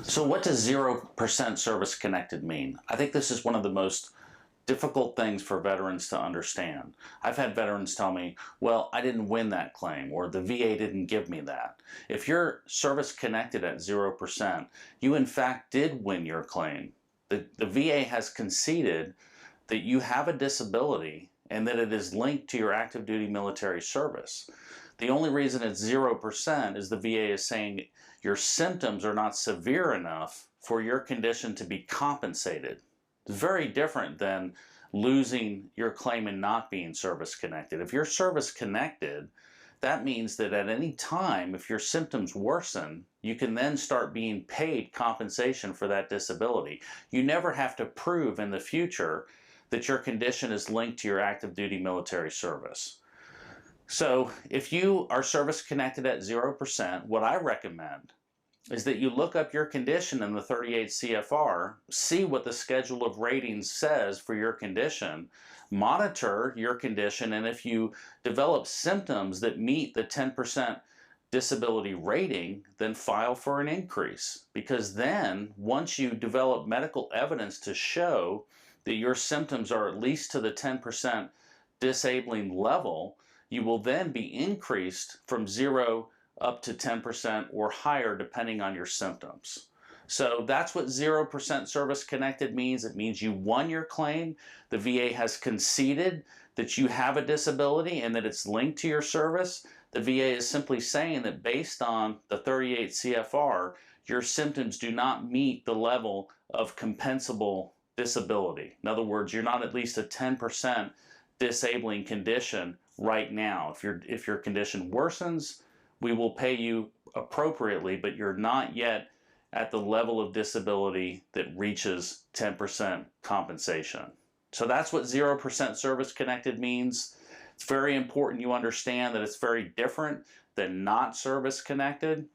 So what does 0% service connected mean? I think this is one of the most difficult things for veterans to understand. I've had veterans tell me, well, I didn't win that claim, or the VA didn't give me that. If you're service connected at 0%, you in fact did win your claim. The VA has conceded that you have a disability and that it is linked to your active duty military service. The only reason it's 0% is the VA is saying your symptoms are not severe enough for your condition to be compensated. It's very different than losing your claim and not being service connected. If you're service connected, that means that at any time, if your symptoms worsen, you can then start being paid compensation for that disability. You never have to prove in the future that your condition is linked to your active duty military service. So if you are service connected at 0%, what I recommend is that you look up your condition in the 38 CFR, see what the schedule of ratings says for your condition, monitor your condition, and if you develop symptoms that meet the 10% disability rating, then file for an increase. Because then, once you develop medical evidence to show that your symptoms are at least to the 10% disabling level, you will then be increased from 0 up to 10% or higher depending on your symptoms. So that's what 0% service connected means. It means you won your claim. The VA has conceded that you have a disability and that it's linked to your service. The VA is simply saying that based on the 38 CFR, your symptoms do not meet the level of compensable disability. In other words, you're not at least a 10% disabling condition right now. If your condition worsens, we will pay you appropriately, but you're not yet at the level of disability that reaches 10% compensation. So that's what 0% service connected means. It's very important you understand that it's very different than not service connected.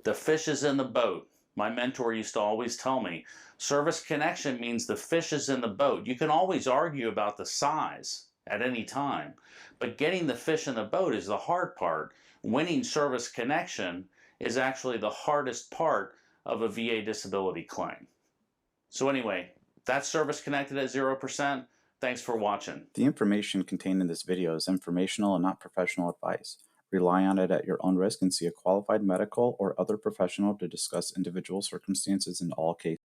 The fish is in the boat. My mentor used to always tell me, service connection means the fish is in the boat. You can always argue about the size at any time, but getting the fish in the boat is the hard part. Winning service connection is actually the hardest part of a VA disability claim. So anyway, that's service connected at 0%. Thanks for watching. The information contained in this video is informational and not professional advice. Rely on it at your own risk and see a qualified medical or other professional to discuss individual circumstances in all cases.